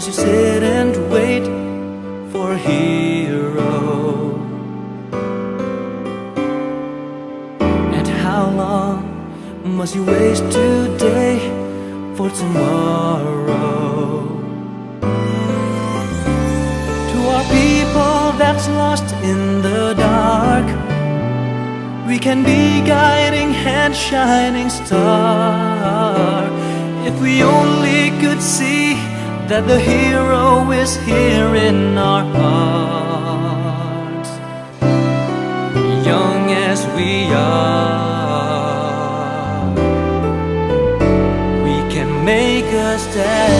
must you sit and wait for a hero? And how long must you waste today for tomorrow? To our people that's lost in the dark, we can be guiding hand, shining star. If we only could see that the hero is here in our hearts. Young as we are, we can make a stand.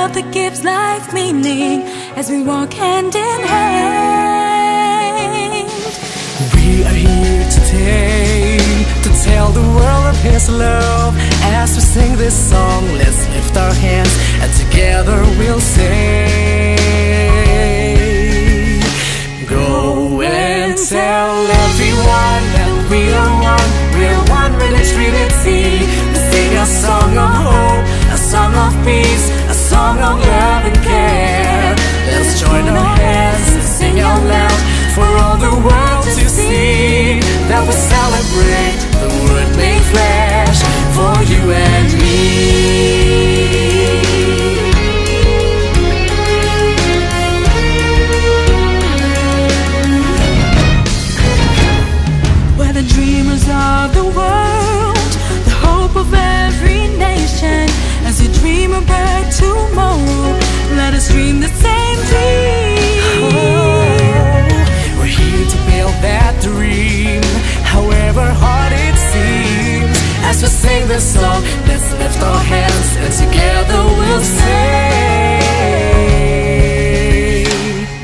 That gives life meaning as we walk hand in hand. We are here today to tell the world of His love. As we sing this song, let's lift our hands and together we'll say, go and tell everyone that we are one. We're one with the Trinity. We sing a song of hope, a song of peace, a song of love and care. Let's join our hands and sing out loud for all the world to see that we celebrate the Word made flesh for you and me. We're the dreamers of the world, the hope of every nation. As you dream about tomorrow, let us dream the same dream. We're here to build that dream, however hard it seems. As we sing this song, let's lift our hands and together we'll say,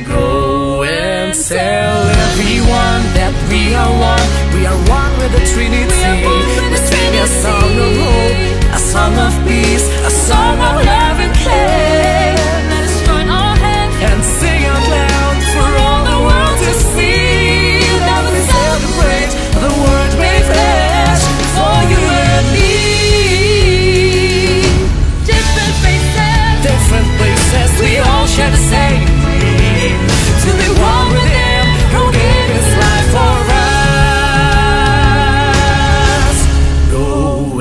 go and tell everyone that we are one. We are one with the Trinity. We sing a song of hope, a song of peace, a song of love and care. Let us join our hands and sing out loud for all the world to see that we celebrate the Word made flesh for you and me. Different places, we all share the same dream, to be one with Him who gave His life for us. Go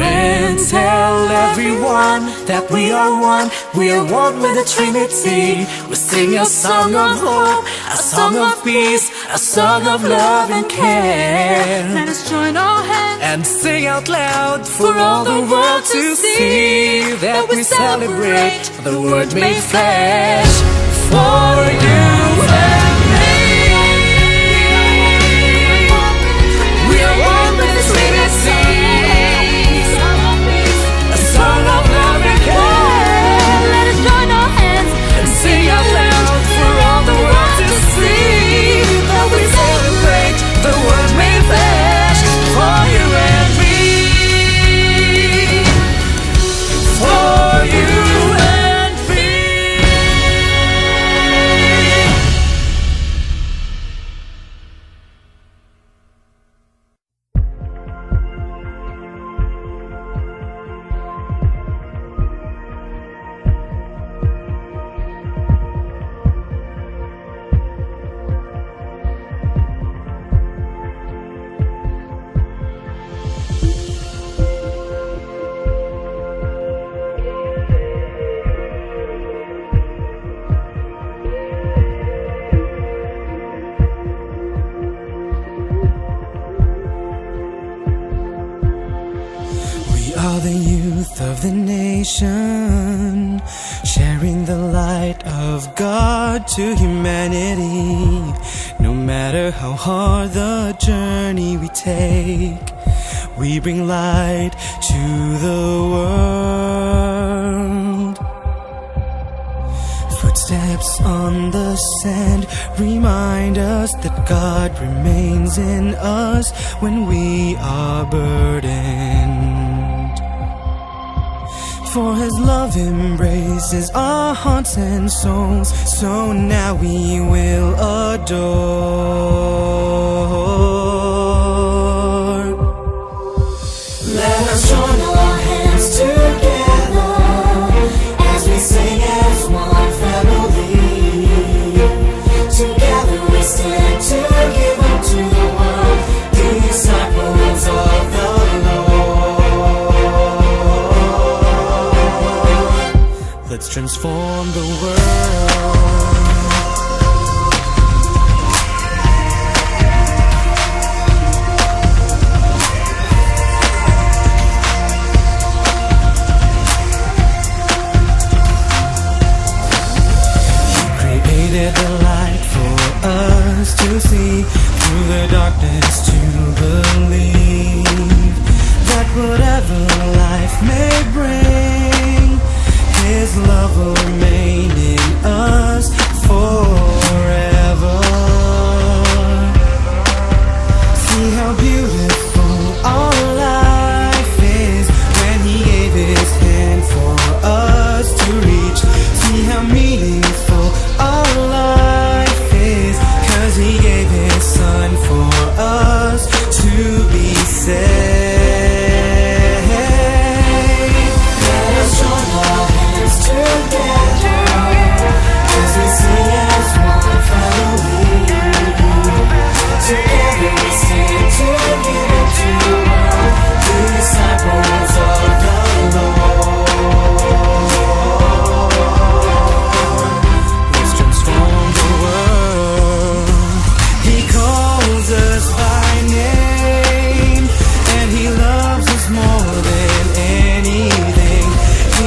and tell everyone that we are one. We are one with the Trinity. We sing a song of hope, a song of peace, a song of love and care. let us join our hands and sing out loud for all the world to see that we celebrate the Word made flesh for you and me. We are one with the Trinity. A song of love and care. Let us join our hands and sing out loud for all the world to see that we celebrate the Word made flesh for you and me. For you and me. are the youth of the nation, sharing the light of God to humanity. No matter how hard the journey we take, we bring light to the world. footsteps on the sand remind us that God remains in us when we are burdened. For His love embraces our hearts and souls, so now we will adore. Let us join our hands together as we sing as one family. Together we stand to give unto the world, disciples of the Lord. Let's transform the world. The light for us to see, through the darkness to believe that whatever life may bring, His love will remain in us forever. See how beautiful our life is when He gave His hand for us to reach. See how meaningful our life is, 'cause He gave His Son for us to be saved. Let us join our hands together as we sing as one family. Together we stand to give unto the world, disciples of the Lord.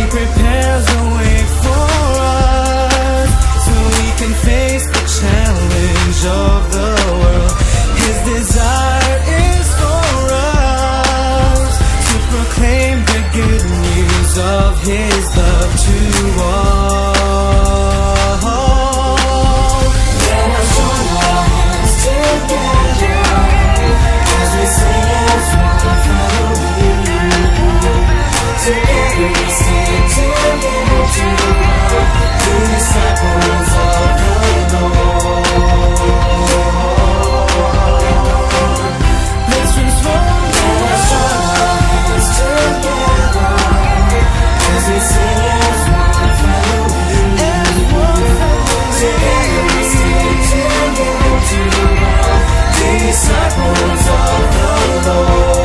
Prepares a way for us so we can face the challenge of the world. His desire is for us to proclaim the good news of His love to all. Let us join our hands together as we sing as one family. Together we stand to give unto the world, disciples of the Lord. Let's transform. Let us join our hands together as we sing as one family. Together we stand to give unto the world, disciples of the Lord.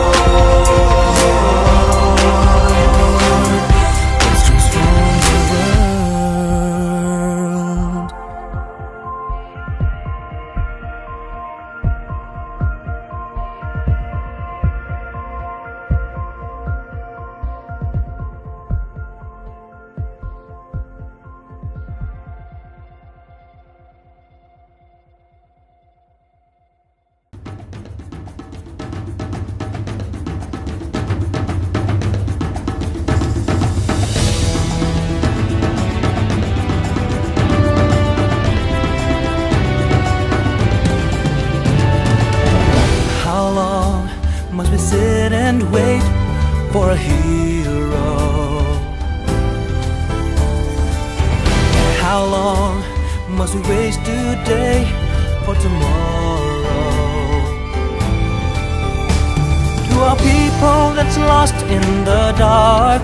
Wait for a hero. How long must we waste today for tomorrow? To our people that's lost in the dark,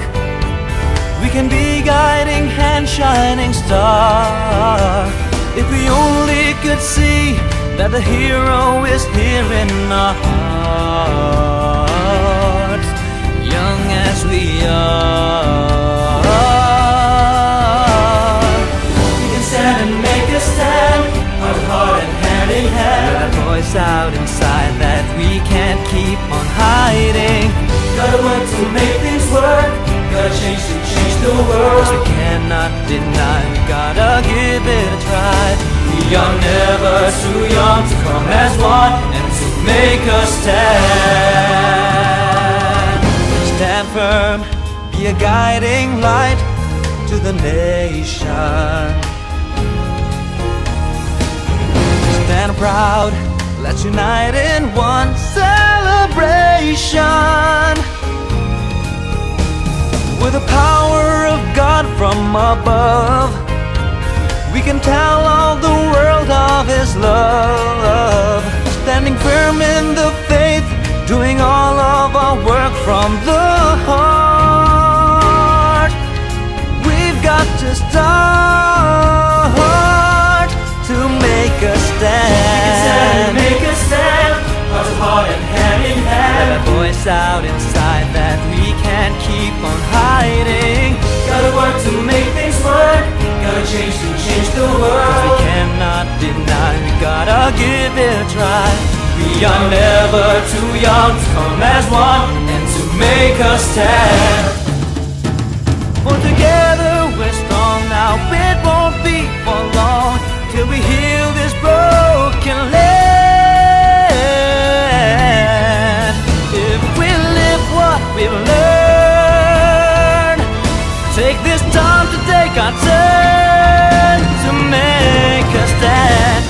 we can be guiding hand, shining star. If we only could see that the hero is here in our hearts, young as we are. We can stand and make a stand, heart to heart and hand in hand. Got a voice out inside that we can't keep on hiding. Gotta work to make things work, gotta change to change the world. 'Cause we cannot deny, we gotta give it a try. We are never too young to come as one and to make a stand. Stand firm, be a guiding light to the nation. and proud, let's unite in one celebration. With the power of God from above, we can tell all the world of His love. Standing firm in the faith, doing all of our work from the heart. We've got to start to make a stand. Make a stand, heart to heart and hand in hand. Let a voice out inside that we can't keep on hiding. Gotta work to make things work. Gotta change to change the world. We cannot deny, we gotta give it a try. We are never too young to come as one and to make a stand. For together we're strong now, it won't be for long till we heal this broken land. If we live what we've learned, take this time to take our turn to make a stand.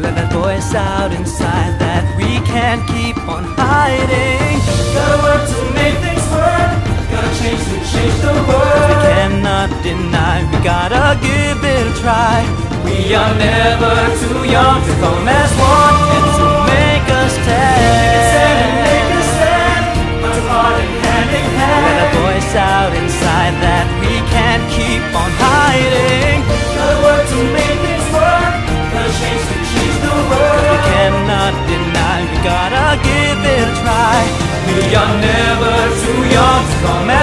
Let that voice out inside that we can't keep on hiding. Gotta work to make things work. Gotta change to change the world. We cannot deny, we gotta give it a try. We are never too young to come as one and to make a stand. Make a stand, heart to heart and hand in hand. Let a voice out inside that we can't keep on hiding. Gotta work to make things work. Gotta change to change the world. We cannot deny, we gotta give it a try. We are never too young to come as